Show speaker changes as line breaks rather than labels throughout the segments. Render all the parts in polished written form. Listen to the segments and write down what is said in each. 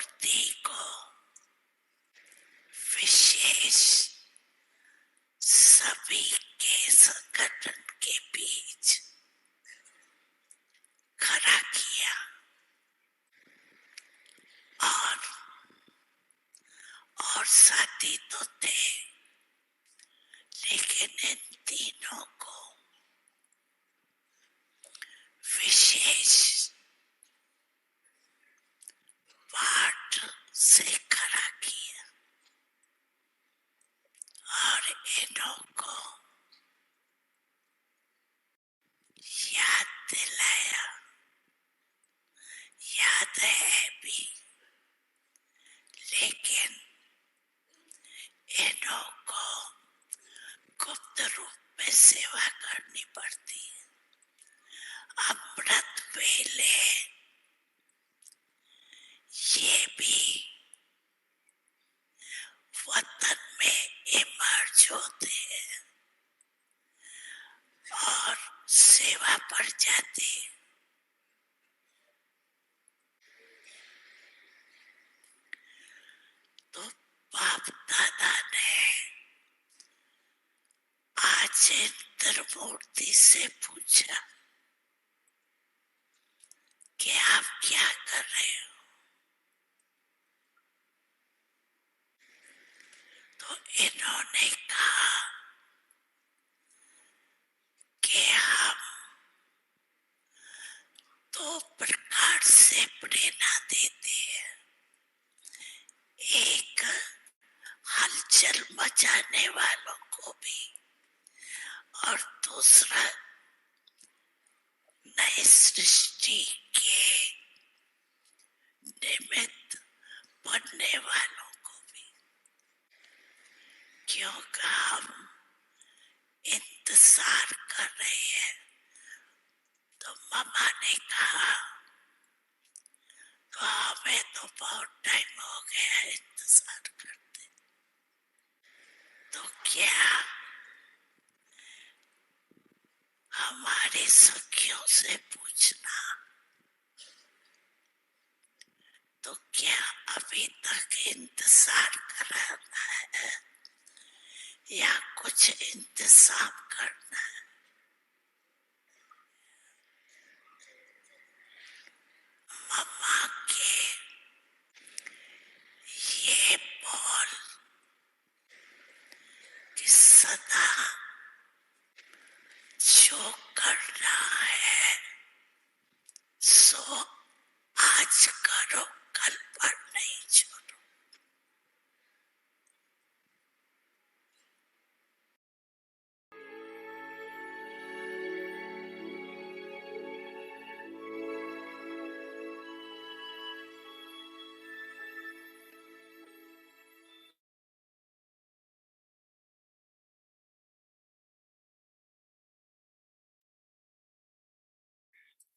मूर्ति को विशेष सभी के संगठन के बीच खड़ा किया और साथी तो थे, लेकिन इन तीनों को विशेष पाठ से खड़ा किया और इन्हों को याद दिलाया, याद है भी, लेकिन इन्हों को गुप्त रूप में सेवा करनी पड़ती है। अमृत वेले ये भी वतन में इमर्ज होते हैं और सेवा पर जाते हैं। तो बाप दादा ने आज इंद्र मूर्ति से पूछा कि आप क्या कर रहे हो? तो इन्होंने कहा कि हम दो प्रकार से प्रेरणा देते हैं, एक हलचल मचाने वालों को भी और दूसरा नई सृष्टि के निमित्त बनने वालों को भी, क्योंकि हम इंतजार कर रहे हैं। तो मामा ने कहा तो हमें तो बहुत टाइम हो गया इंतजार करते, तो क्या हमारे सखियों से पूछना, तो क्या अभी तक इंतजार कराना है या कुछ इंतजाम करना है? मम्मा के ये बोल कि सदा जो करना है सो आज करो, कल पर नहीं छोड़ो।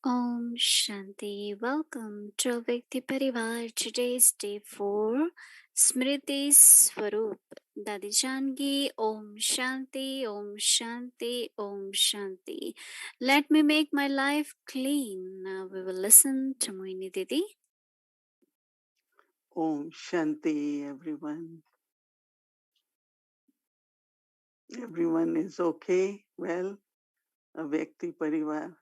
Om Shanti. Welcome to Vyakti Parivar. Today's day 4. Smriti Swarup. Dadi Janki. Om Shanti. Om Shanti. Om Shanti. Let me make my life clean. Now we will listen to Mohini Didi.
Om Shanti, everyone. Everyone is okay. Well, a Vyakti Parivar.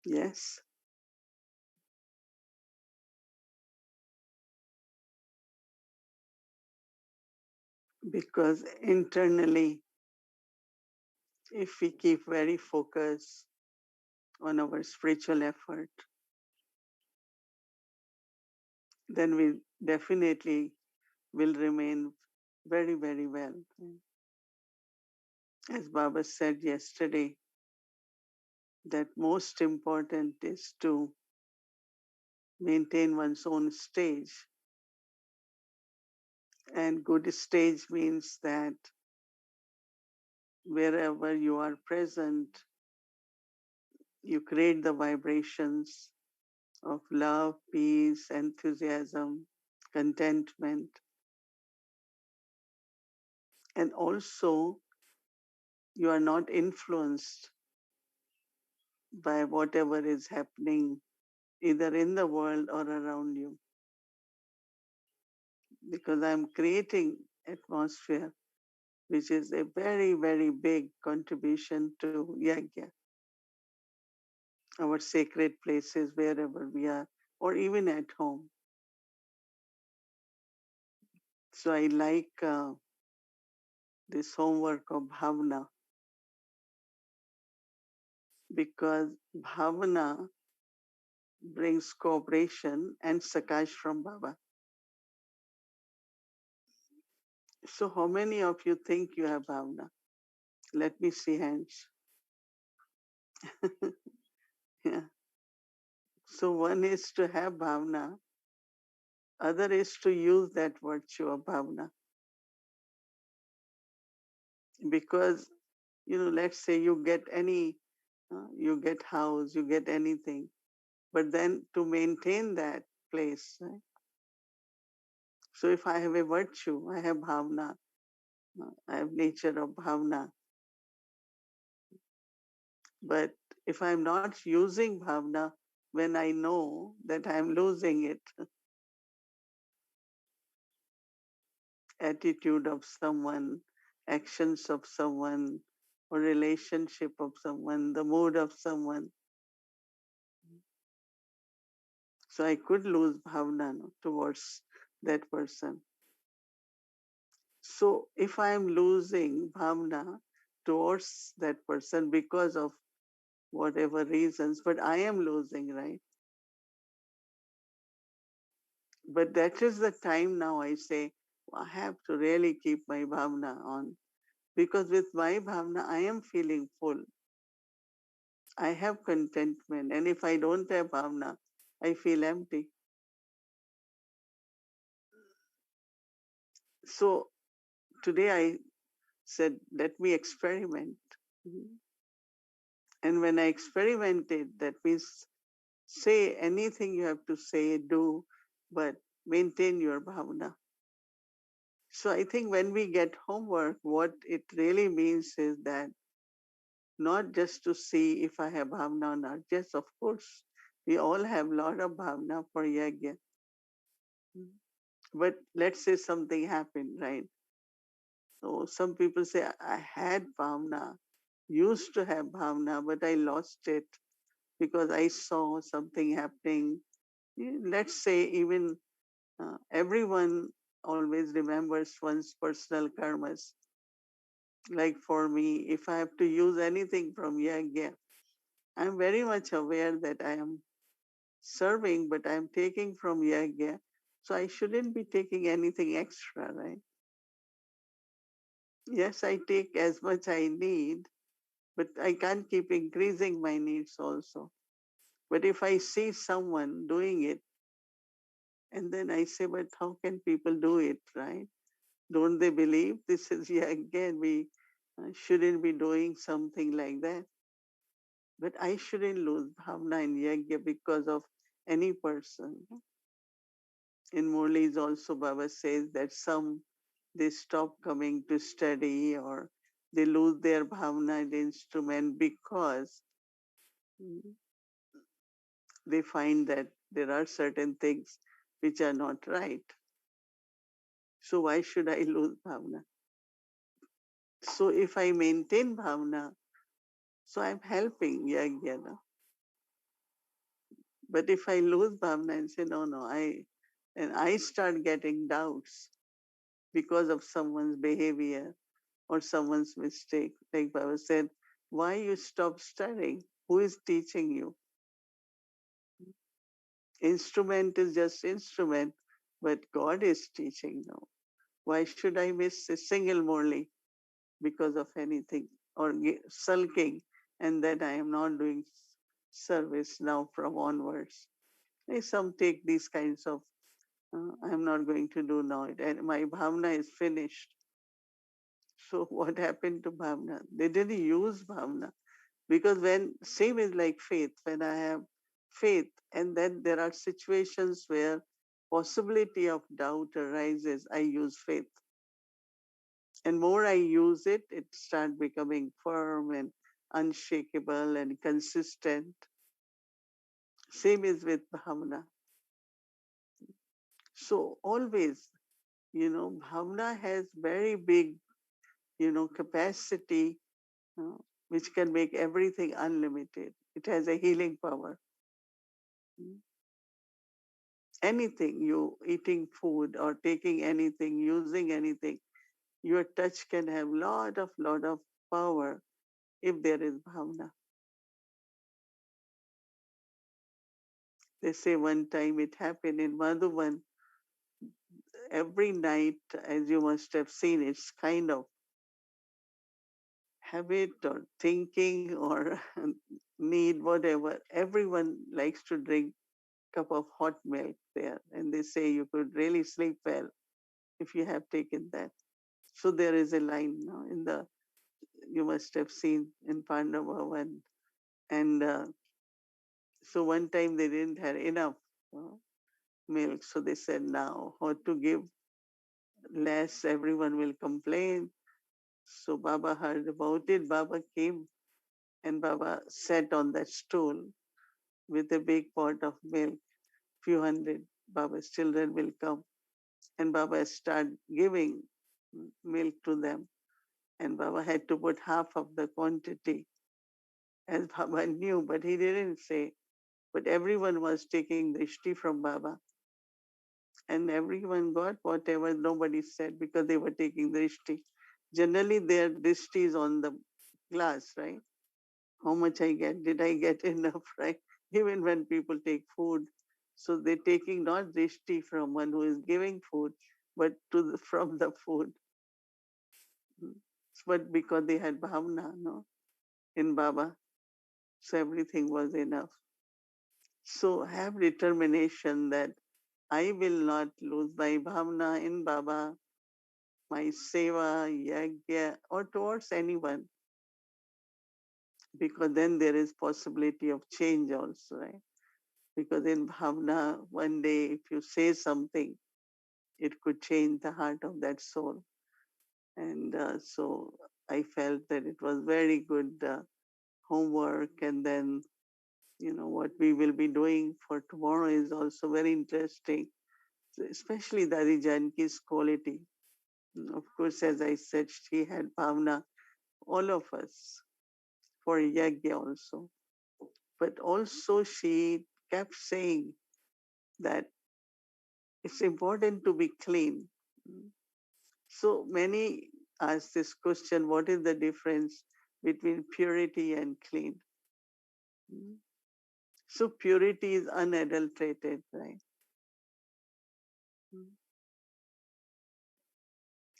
Yes. Because internally, if we keep very focused on our spiritual effort, then we definitely will remain very, very well. As Baba said yesterday, that most important is to maintain one's own stage. And good stage means that wherever you are present, you create the vibrations of love, peace, enthusiasm, contentment. And also, you are not influenced by whatever is happening either in the world or around you, because I'm creating atmosphere, which is a very, very big contribution to yajna, our sacred places, wherever we are, or even at home. So I like this homework of bhavana, because bhavana brings cooperation and sakash from Baba. So how many of you think you have bhavana? Let me see hands. Yeah. So one is to have bhavana, other is to use that virtue of bhavana. Because, let's say you get you get house, you get anything, but then to maintain that place, right? So if I have a virtue, I have bhavana, I have nature of bhavana, but if I'm not using bhavana, when I know that I'm losing it, attitude of someone, actions of someone, or relationship of someone, the mood of someone. So I could lose bhavana towards that person. So if I am losing bhavana towards that person because of whatever reasons, but I am losing, right? But that is the time now I say, I have to really keep my bhavana on, because with my bhavana, I am feeling full. I have contentment. And if I don't have bhavana, I feel empty. So today I said, let me experiment. And when I experimented, that means say anything you have to say, do, but maintain your bhavana. So I think when we get homework, what it really means is that not just to see if I have bhavana or not. Yes, of course, we all have a lot of bhavana for yajna. But let's say something happened, right? So some people say, I had bhavana, used to have bhavana, but I lost it because I saw something happening. Let's say even everyone always remembers one's personal karmas. Like for me, if I have to use anything from yajna, I'm very much aware that I am serving, but I'm taking from yajna. So I shouldn't be taking anything extra, right? Yes, I take as much I need, but I can't keep increasing my needs also. But if I see someone doing it, and then I say, but how can people do it, right? Don't they believe? This is, yeah, again, we shouldn't be doing something like that. But I shouldn't lose bhavna in yajna because of any person. In Murlis also Baba says that some, they stop coming to study, or they lose their bhavna in the instrument because they find that there are certain things which are not right. So why should I lose bhavna? So if I maintain bhavna, so I'm helping yajna. But if I lose bhavna and say, no, and I start getting doubts because of someone's behavior or someone's mistake, like Baba said, why you stop studying? Who is teaching you? Instrument is just instrument, but God is teaching now. Why should I miss a single Murli because of anything, or sulking, and that I am not doing service now from onwards? Some take these kinds of, I'm not going to do now, and my bhavna is finished. So what happened to bhavna? They didn't use bhavna, because when same is like faith. When I have faith, and then there are situations where possibility of doubt arises, I use faith. And more I use it, it starts becoming firm and unshakable and consistent. Same is with bhavna. So always, bhavna has very big, capacity, uh, which can make everything unlimited. It has a healing power. Mm. Anything, you eating food or taking anything, using anything, your touch can have lot of power if there is bhavna. They say one time it happened in Madhuban. Every night, as you must have seen, it's kind of habit or thinking or need, whatever. Everyone likes to drink cup of hot milk there, and they say you could really sleep well if you have taken that. So there is a line now in the, you must have seen in Pandava one, and so one time they didn't have enough uh, milk, so they said now how to give less, everyone will complain. So Baba heard about it. Baba came and Baba sat on that stool with a big pot of milk. Few hundred Baba's children will come, and Baba start giving milk to them. And Baba had to put half of the quantity, as Baba knew, but he didn't say. But everyone was taking drishti from Baba, and everyone got whatever nobody said because they were taking drishti. Generally, their drishti is on the glass, right? How much I get? Did I get enough, right? Even when people take food. So they're taking not drishti from one who is giving food, but from the food. Mm. But because they had bhavna, no, in Baba, so everything was enough. So have determination that I will not lose my bhavna in Baba, my seva, yagya, or towards anyone, because then there is possibility of change also, right? Because in bhavna, one day if you say something, it could change the heart of that soul. And so I felt that it was very good homework. And then, what we will be doing for tomorrow is also very interesting, especially Dadi Janki's quality. Of course, as I said, she had bhavna, all of us, for yagya also. But also she kept saying that it's important to be clean. So many ask this question, what is the difference between purity and clean? So purity is unadulterated, right?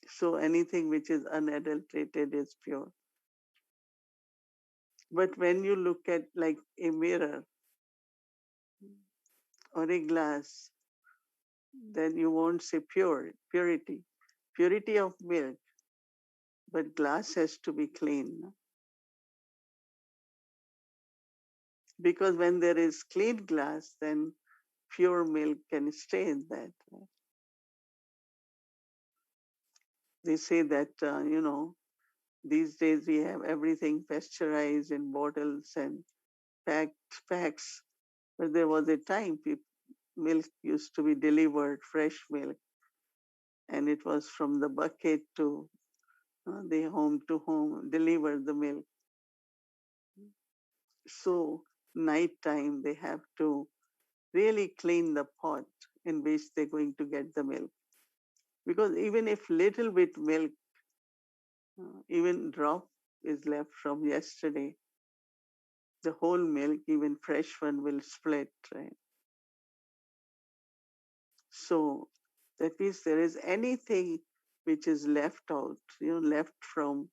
So anything which is unadulterated is pure. But when you look at like a mirror or a glass, then you won't say purity. Purity of milk, but glass has to be clean. No? Because when there is clean glass, then pure milk can stay in that. Right? They say that, these days we have everything pasteurized in bottles and packs. But there was a time milk used to be delivered, fresh milk, and it was from the bucket to the home to home, deliver the milk. So night time they have to really clean the pot in which they're going to get the milk. Because even if little bit milk, even drop is left from yesterday, the whole milk, even fresh one, will split, right? So that means there is anything which is left out, left from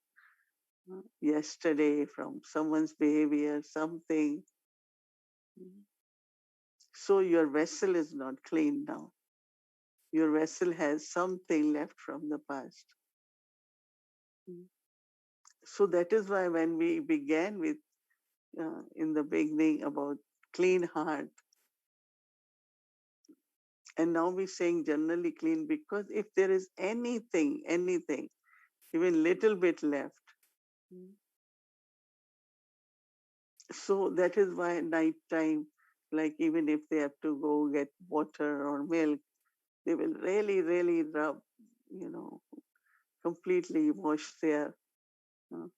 yesterday, from someone's behavior, something. So your vessel is not clean now. Your vessel has something left from the past. So that is why when we began with in the beginning about clean heart, and now we're saying generally clean, because if there is anything, even little bit left, so that is why night time, Like even if they have to go get water or milk, they will really, really rub, you know, completely wash their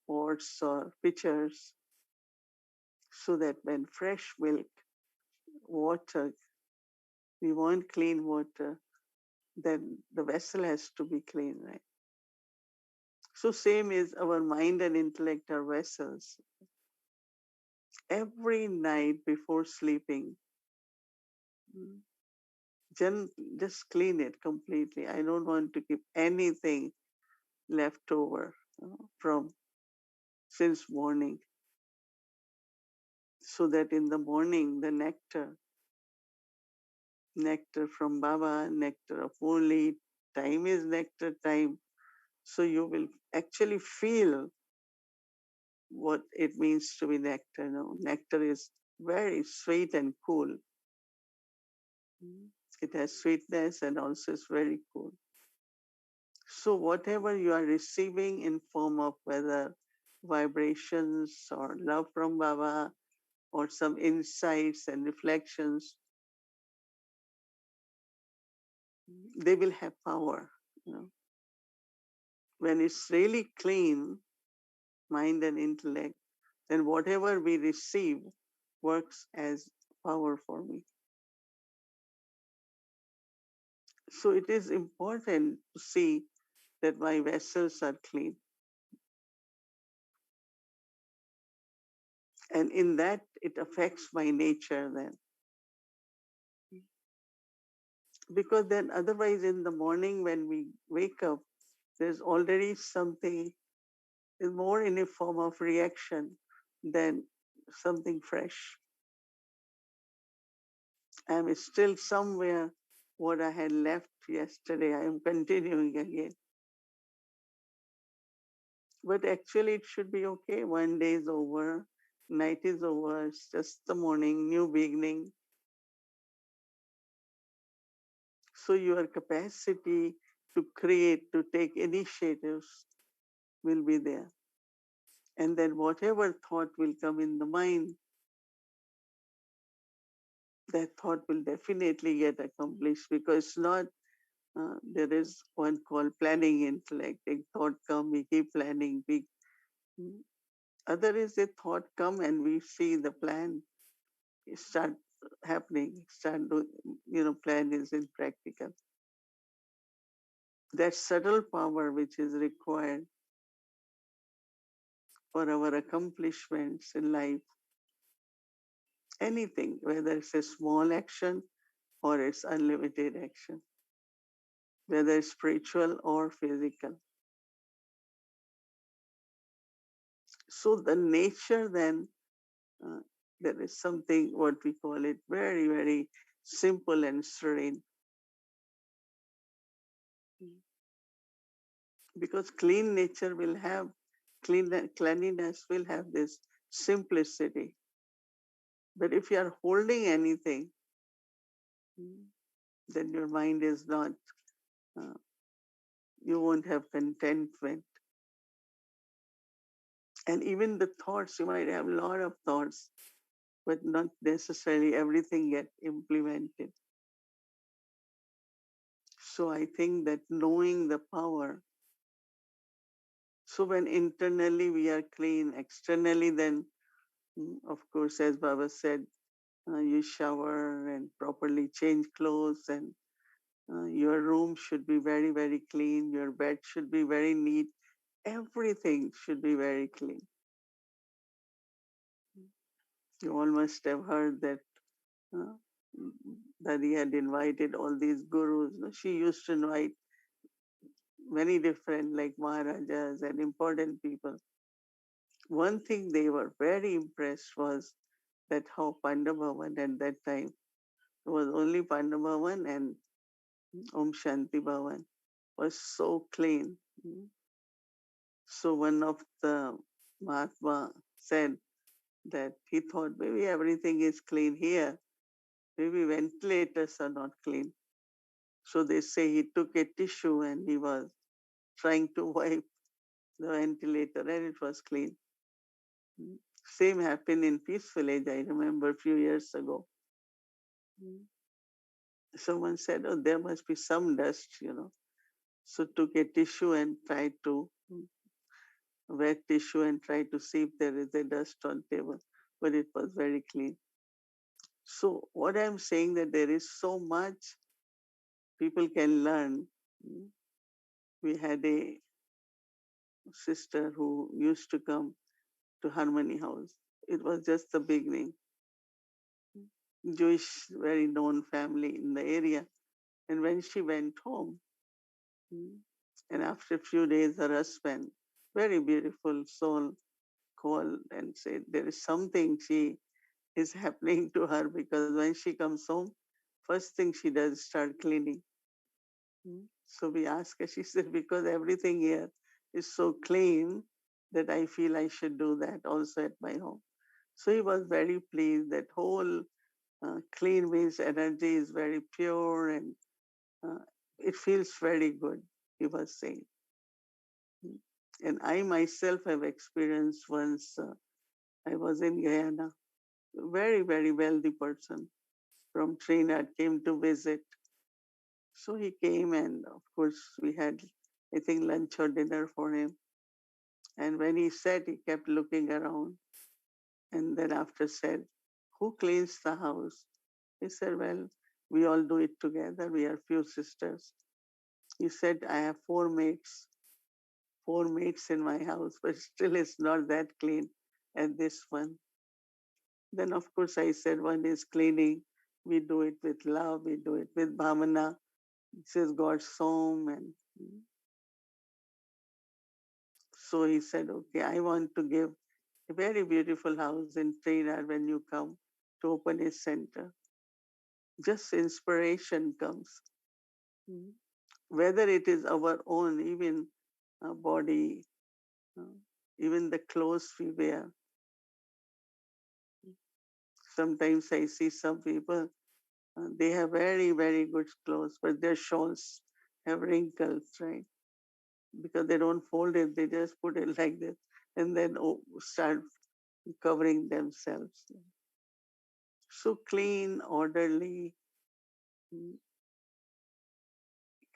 pots or pitchers so that when fresh milk, water, we want clean water, then the vessel has to be clean, right? So same is our mind and intellect are vessels. Every night before sleeping, mm, just clean it completely. I don't want to keep anything left over from since morning, so that in the morning the nectar from Baba, nectar of only time is nectar time. So you will actually feel what it means to be nectar. No, nectar is very sweet and cool. It has sweetness and also is very cool. So whatever you are receiving in form of whether vibrations or love from Baba or some insights and reflections, they will have power. You know. When it's really clean, mind and intellect, then whatever we receive works as power for me. So it is important to see that my vessels are clean. And in that, it affects my nature then. Because then, otherwise, in the morning when we wake up, there's already something is more in a form of reaction than something fresh. I'm still somewhere what I had left yesterday. I am continuing again. But actually, it should be okay. One day is over, night is over, it's just the morning, new beginning. So your capacity to create, to take initiatives will be there. And then whatever thought will come in the mind, that thought will definitely get accomplished because it's not, there is one called planning intellect. A thought come, we keep planning. Other is a thought come and we see the plan start happening, start doing, plan is in practical. That subtle power which is required for our accomplishments in life, anything, whether it's a small action or it's unlimited action, whether it's spiritual or physical. So the nature then, uh, there is something, what we call it, very, very simple and serene. Because clean nature will have, cleanliness will have this simplicity. But if you are holding anything, then your mind is not, uh, you won't have contentment. And even the thoughts, you might have a lot of thoughts, but not necessarily everything get implemented. So I think that knowing the power, so when internally we are clean, externally then, of course, as Baba said, you shower and properly change clothes and your room should be very, very clean. Your bed should be very neat. Everything should be very clean. You all must have heard that uh, Dadi had invited all these gurus. She used to invite many different, like Maharajas and important people. One thing they were very impressed was that how Pandabhavan at that time was only Pandabhavan and Om Shanti Bhavan was so clean. So one of the Mahatma said that he thought maybe everything is clean here. Maybe ventilators are not clean. So they say he took a tissue and he was trying to wipe the ventilator and it was clean. Same happened in Peace Village, I remember a few years ago. Mm. Someone said, oh, there must be some dust. So took a tissue and tried to, wet tissue and tried to see if there is a dust on table, but it was very clean. So what I'm saying that there is so much people can learn. Mm. We had a sister who used to come to Harmony House. It was just the beginning. Jewish, very known family in the area. And when she went home, and after a few days, her husband, very beautiful soul, called and said, there is something she is happening to her because when she comes home, first thing she does is start cleaning. So we asked her, she said, because everything here is so clean that I feel I should do that also at my home. So he was very pleased that whole clean means energy is very pure and uh, it feels very good, he was saying. And I myself have experienced once, I was in Guyana, very, very wealthy person from Trinidad came to visit. So he came and of course we had, I think, lunch or dinner for him. And when he sat, he kept looking around and then after said, who cleans the house? He said, well, we all do it together. We are few sisters. He said, I have four maids in my house, but still it's not that clean as this one. Then, of course, I said, one is cleaning. We do it with love. We do it with bhavana. This is God's home. And so he said, okay, I want to give a very beautiful house in Trinidad when you come to open a center. Just inspiration comes. Mm. Whether it is our own, even body, uh, even the clothes we wear. Sometimes I see some people, they have very, very good clothes, but their shawls have wrinkles, right? Because they don't fold it, they just put it like this and then start covering themselves. So clean, orderly, mm,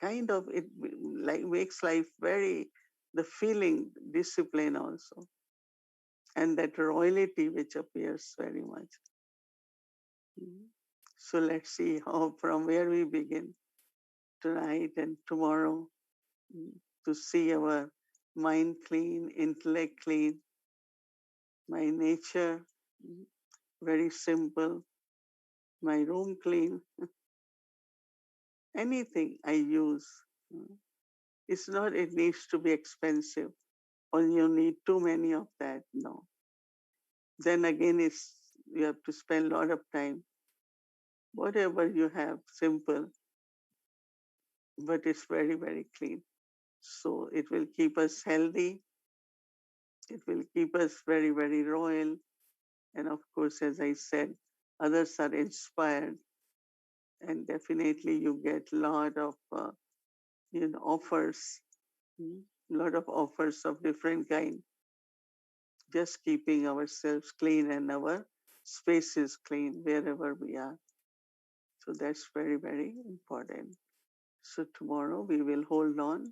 kind of it like makes life very, the feeling, discipline also, and that royalty which appears very much. Mm. So let's see how from where we begin tonight and tomorrow, to see our mind clean, intellect clean, my nature very simple, my room clean, anything I use. It's not, it needs to be expensive or you need too many of that. No. Then again, you have to spend a lot of time. Whatever you have, simple, but it's very, very clean. So it will keep us healthy. It will keep us very, very royal. And of course, as I said, others are inspired and definitely you get a lot of offers, lot of offers of different kind, just keeping ourselves clean and our spaces clean wherever we are. So that's very, very important. So tomorrow we will hold on.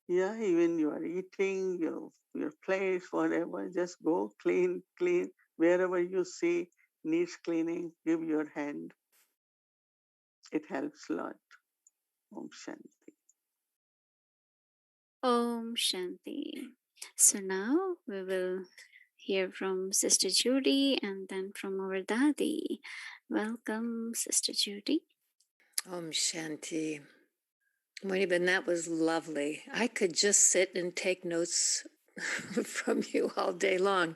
Yeah, even you are eating, your place, whatever, just go clean, clean. Wherever you see needs cleaning, give your hand. It helps a lot. Om Shanti.
Om Shanti. So now we will hear from Sister Judy and then from our Dadi. Welcome, Sister Judy.
Om Shanti. Mohini, that was lovely. I could just sit and take notes from you all day long.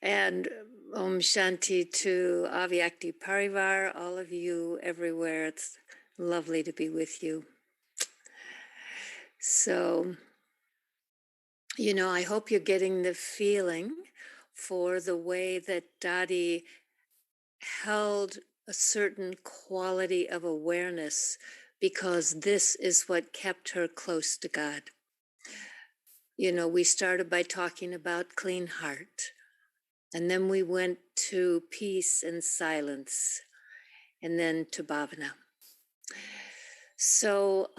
And Om Shanti to Avyakti Parivar, all of you everywhere. It's lovely to be with you. So, I hope you're getting the feeling for the way that Dadi held a certain quality of awareness, because this is what kept her close to God. We started by talking about clean heart, and then we went to peace and silence, and then to Bhavana. So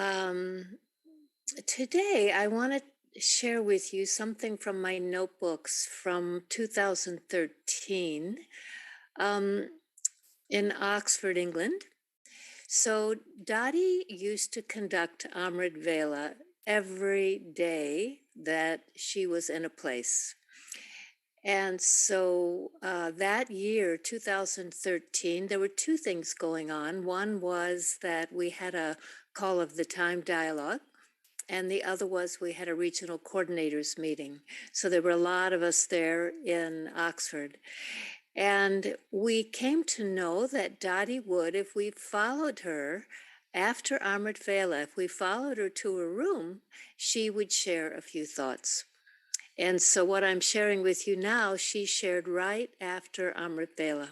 today I want to share with you something from my notebooks from 2013 in Oxford, England. So Dadi used to conduct Amrit Vela every day that she was in a place. And so that year, 2013, there were two things going on. One was that we had a call of the time dialogue, and the other was we had a regional coordinators meeting. So there were a lot of us there in Oxford. And we came to know that Dadi would, if we followed her after Amrit Vela, if we followed her to her room, she would share a few thoughts. And so what I'm sharing with you now, she shared right after Amrit Vela.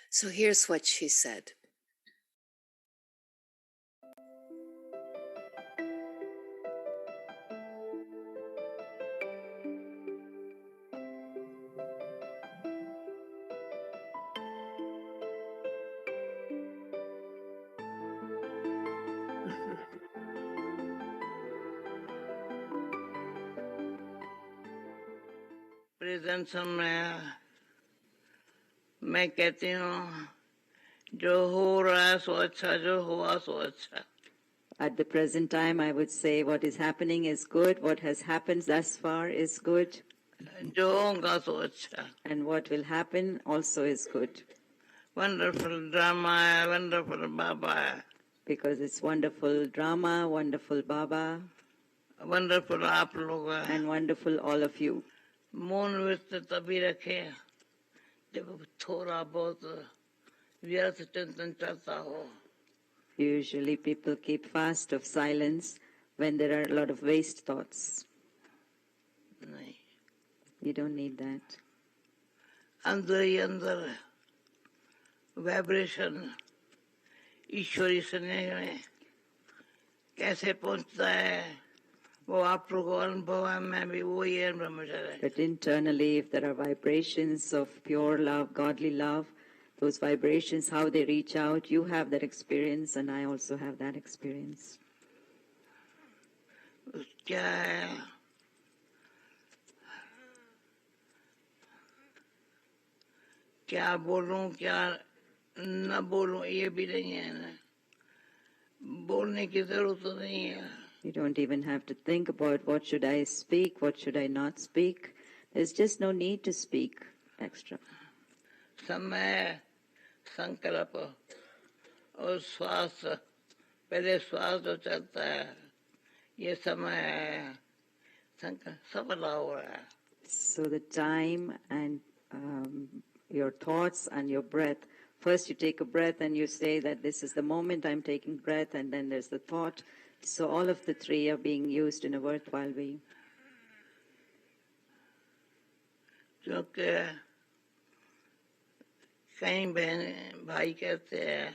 So here's what she said.
Present समय मैं कहती हूँ जो हो रहा है सो अच्छा जो हुआ सो अच्छा.
At the present time, I would say what is happening is good, what has happened thus far is good,
जो होगा सो अच्छा.
and what will happen also is good.
Wonderful drama है, wonderful बाबा है,
Because it's wonderful drama, wonderful Baba,
wonderful आप लोग हैं.
and wonderful all of you.
मौन व्यस्त तभी रखे जब थोड़ा बहुत व्यर्थ चिंतन चलता हो.
Usually people keep fast of silence when there are a lot of waste thoughts.
नहीं,
You don't need that.
अंदर ही अंदर वाइब्रेशन ईश्वरी स्नेह में कैसे पहुंचता है वो आप लोगों को अनुभव है. मैं भी वही है ब्रह्मचारी.
But internally, if there are vibrations of pure love, godly love, those vibrations, how they reach out, you have that experience and I also have that experience.
क्या है क्या बोलूं क्या न बोलूं ये भी नहीं है ना. बोलने की जरूरत नहीं है.
You don't even have to think about what should I speak, what should I not speak. There's just no need to speak extra.
समय संकल्प और श्वास पहले श्वास जो चलता है ये समय है संकल्प सफला हो रहा है.
So the time and your thoughts and your breath. First you take a breath and you say that this is the moment I'm taking breath, and then there's the thought. So all of the three are being used in a worthwhile way.
क्योंकि कई बहन भाई कहते हैं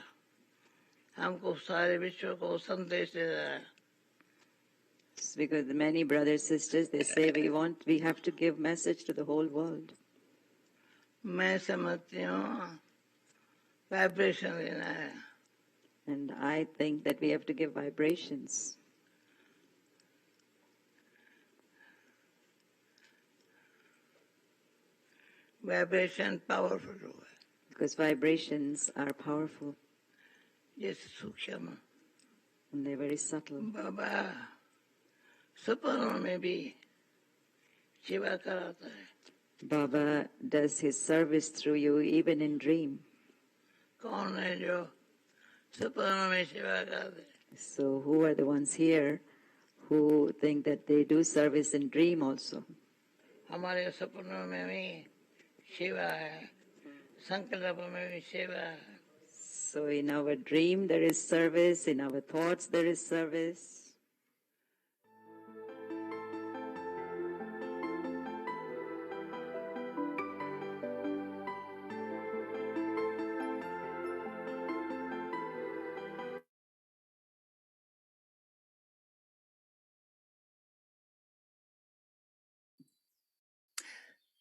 हमको सारे विश्व को संदेश दे रहा है.
It's because many brothers, sisters, they say we have to give message to the whole world.
मैं समझती हूँ वाइब्रेशन देना है.
And I think that we have to give vibrations.
Vibration powerful हुआ है.
Because vibrations are powerful
जैसे सूक्ष्म
and they're very subtle.
बाबा सपनों में भी सेवा कराता है.
Baba does his service through you even in dream.
कौन है जो सपनों में सेवा करते हैं?
So who are the ones here who think that they do service in dream also?
हमारे सपनों में भी सेवा है, संकल्प में भी सेवा है.
So in our dream there is service, in our thoughts there is service.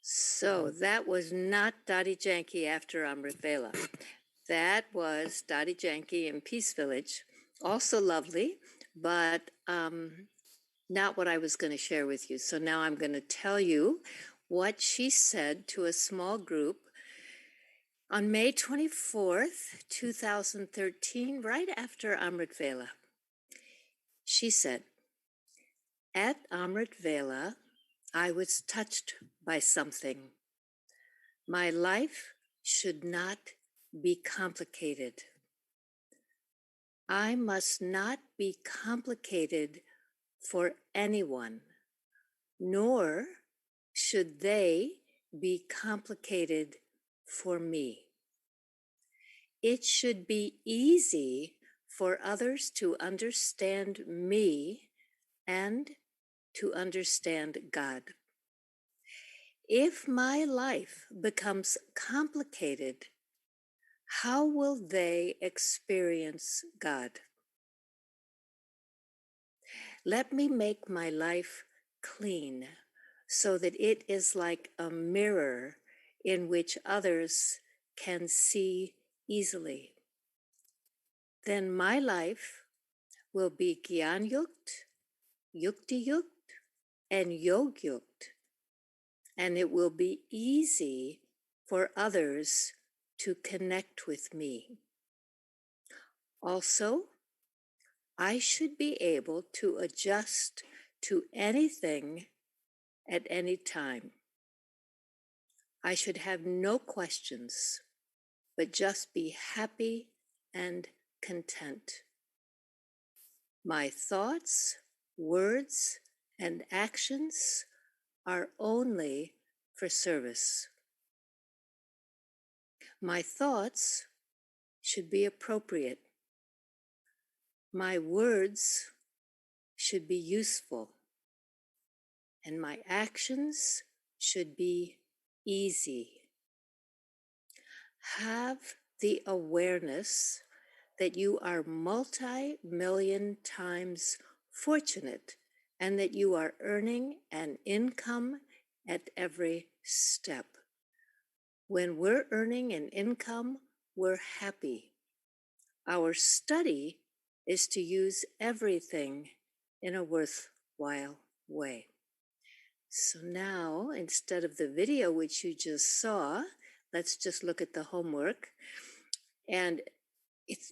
So that was not Dadi Janki after Amrit Vela. That was Dadi Janki in Peace Village. Also lovely, but not what I was going to share with you. So now I'm going to tell you what she said to a small group on May 24th, 2013, right after Amrit Vela. She said, "At Amrit Vela, I was touched by something. My life should not be complicated. I must not be complicated for anyone, nor should they be complicated for me. It should be easy for others to understand me and to understand God. If my life becomes complicated, how will they experience God? Let me make my life clean so that it is like a mirror in which others can see easily. Then my life will be Gyan Yukt, Yukti Yukt, and Yog Yukt, and it will be easy for others to connect with me. Also, I should be able to adjust to anything at any time. I should have no questions, but just be happy and content. My thoughts, words, and actions are only for service. My thoughts should be appropriate. My words should be useful, and my actions should be easy. Have the awareness that you are multi-million times fortunate and that you are earning an income at every step. When we're earning an income, we're happy. Our study is to use everything in a worthwhile way. So now, instead of the video which you just saw, let's just look at the homework. And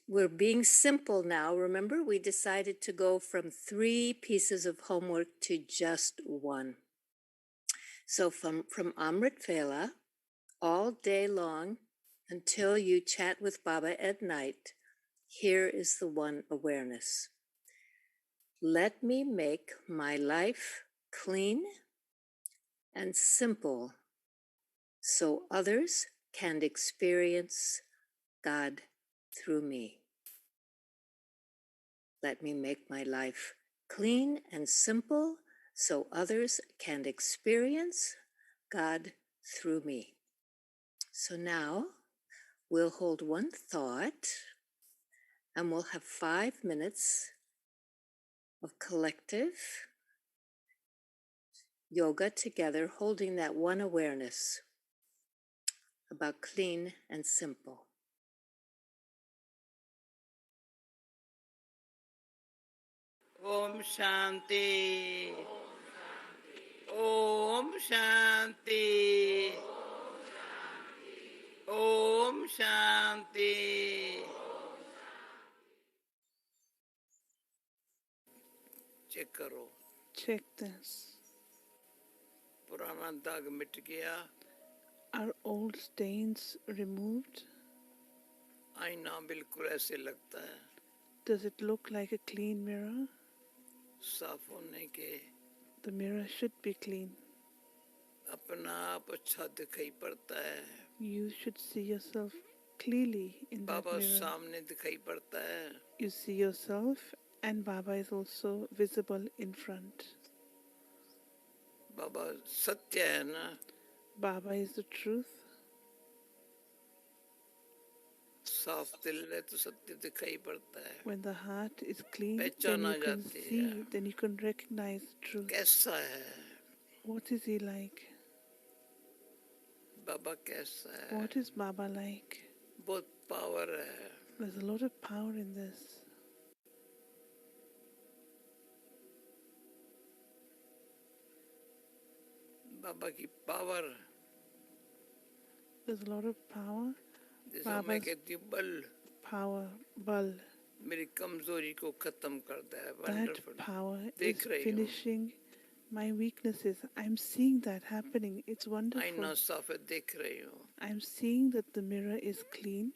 we're being simple now. Remember, we decided to go from 3 pieces of homework to just 1. So from Amrit Vela, all day long until you chat with Baba at night, here is the one awareness. Let me make my life clean and simple so others can experience God through me. Let me make my life clean and simple so others can experience God through me. So now we'll hold one thought and we'll have 5 minutes of collective yoga together, holding that one awareness about clean and simple.
Om Shanti. Om Shanti. Om Shanti. Check करो.
Check this.
पुराना दाग मिट गया.
Are old stains removed?
आईना बिल्कुल ऐसे लगता है.
Does it look like a clean mirror?
साफ होने के.
The mirror should be clean.
अपना आप अच्छा दिखाई पड़ता है.
You should see yourself clearly in that
Baba
mirror.
सामने दिखाई पड़ता है.
You see yourself and Baba is also visible in front.
बाबा सत्य है ना.
Baba is the truth.
साफ दिल है तो सत्य दिखाई पड़ता है.
When the heart is clean, then
पहचाना
you can
जाती
see,
है.
then you can recognize truth.
कैसा है?
What is he like?
बाबा कैसा है?
What is Baba like?
बहुत पावर है.
There's a lot of power in this.
बाबा की power.
There's a lot of power.
जैसा मैं कहती हूँ बल.
Power, bal.
मेरी कमजोरी को खत्म करता है.
That
wonderful.
power is
देख रही हूँ.
finishing my weaknesses. I'm seeing that happening. It's wonderful.
आईना साफ है, देख रही हूँ.
I'm seeing that the mirror is clean.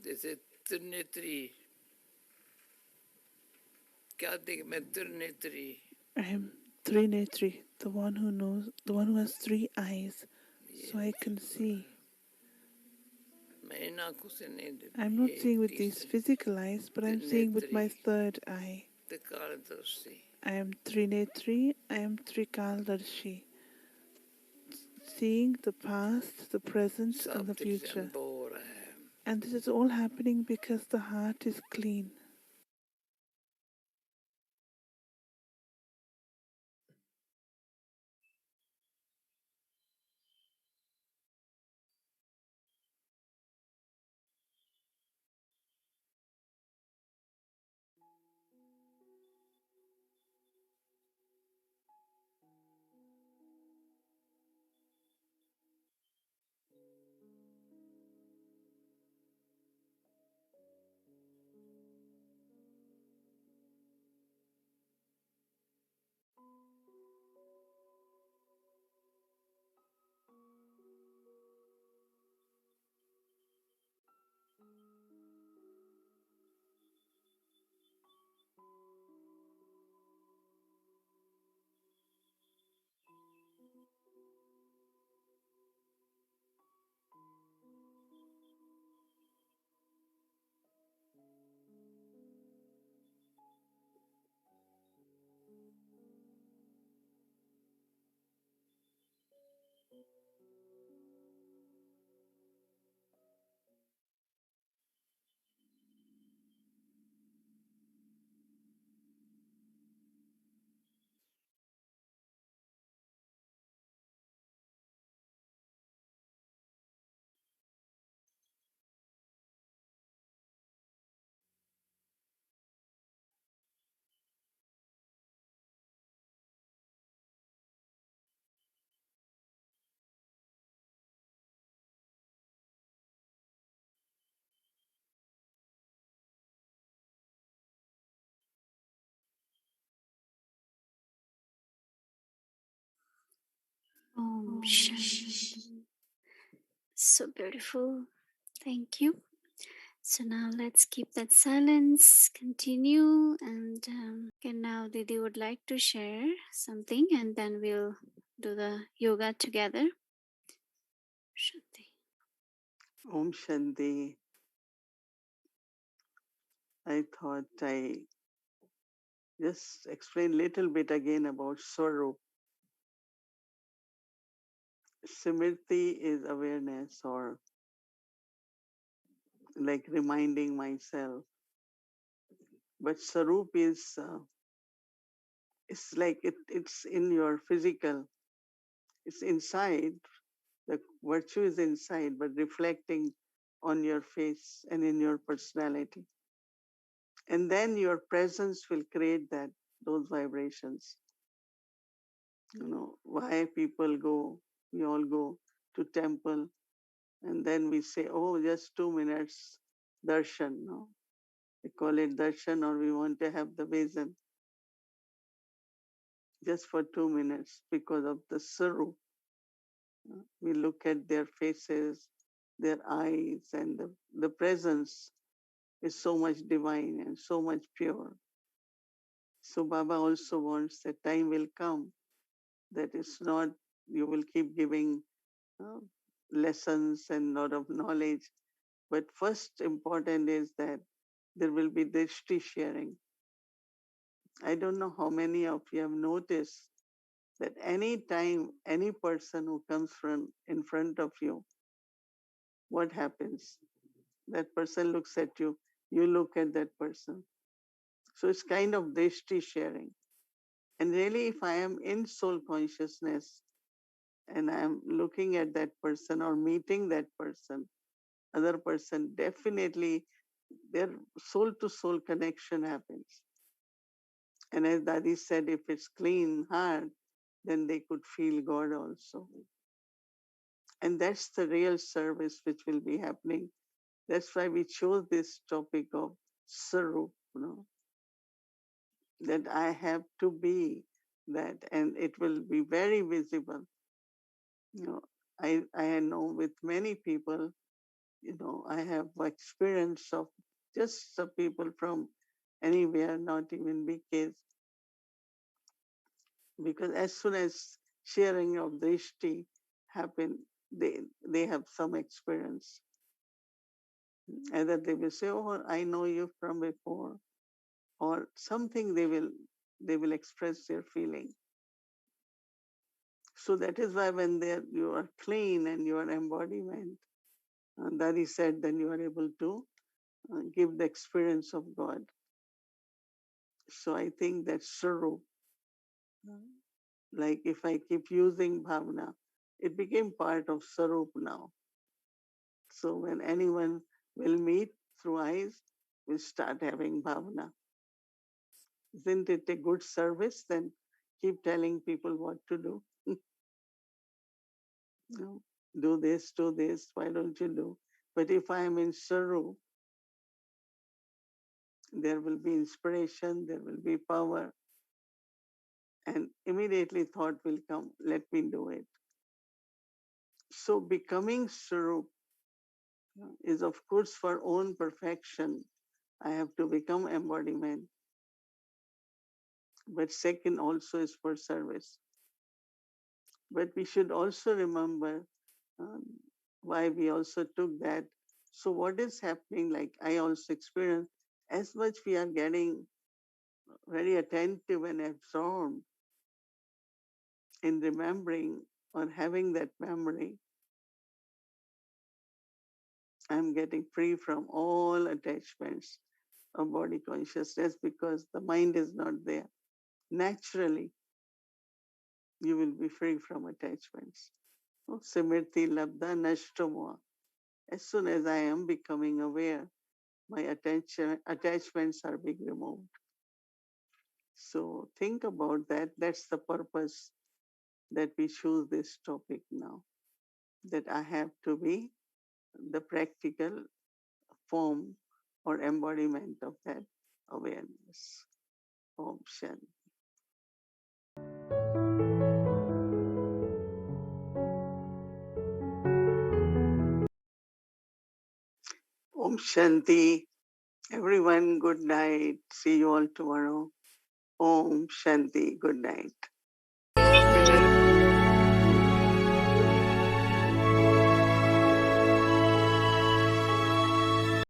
जैसे त्रिनेत्री. क्या देख मैं त्रिनेत्री.
I am Trinetri, the one who knows, the one who has three eyes, so I can see.
मैं इन आँखों से नहीं देखती.
I'm not seeing with these physical eyes, but I'm seeing with my third eye.
त्रिकालदर्शी.
I am Trinetri, I am Trikaldarshi, seeing the past, the present, and the
सब दिल से
future.
अनुभव हो रहा है.
And this is all happening because the heart is clean.
Om Shanti. So beautiful. Thank you. So now let's keep that silence, continue, and now Didi would like to share something, and then we'll do the yoga together. Shanti.
Om Shanti. I thought I just explain little bit again about Swarup. Smriti is awareness, or like reminding myself. But Swarup is it's like it's in your physical. It's inside. The virtue is inside, but reflecting on your face and in your personality. And then your presence will create those vibrations. Why people go, we all go to temple, and then we say, oh, just 2 minutes darshan. No, we call it darshan, or we want to have the vision just for 2 minutes because of the sarup. We look at their faces, their eyes, and the presence is so much divine and so much pure. So Baba also wants that time will come that it's not, you will keep giving uh, lessons and lot of knowledge. But first important is that there will be drishti sharing. I don't know how many of you have noticed that any time any person who comes from in front of you, what happens? That person looks at you, you look at that person. So it's kind of drishti sharing. And really, if I am in soul consciousness and I am looking at that person or meeting that person, other person, definitely their soul to soul connection happens. And as Dadi said, if it's clean heart, then they could feel God also. And that's the real service which will be happening. That's why we chose this topic of Sarup, that I have to be that, and it will be very visible. You know, I know with many people, I have experience of just the people from anywhere, not even big kids, because as soon as sharing of drishti happen, they have some experience. Either they will say, "Oh, I know you from before," or something they will express their feeling. So that is why when you are clean and you are embodiment, Dadi said, then you are able to give the experience of God. So I think that Sarup, like if I keep using bhavna, it became part of Sarup now. So when anyone will meet through eyes, we'll start having bhavna. Isn't it a good service? Then keep telling people what to do. Do this, why don't you do? But if I am in Sarup, there will be inspiration, there will be power, and immediately thought will come, let me do it. So becoming Sarup is of course for own perfection. I have to become embodiment. But second also is for service. But we should also remember um, why we also took that. So what is happening, like I also experienced, as much we are getting very attentive and absorbed in remembering or having that memory, I'm getting free from all attachments of body consciousness because the mind is not there. Naturally, you will be free from attachments. Smriti labda nashtomoa. As soon as I am becoming aware, my attachments are being removed. So think about that. That's the purpose that we choose this topic now. That I have to be the practical form or embodiment of that awareness. Om Shanti. Om Shanti. Everyone, good night. See you all tomorrow. Om Shanti. Good night.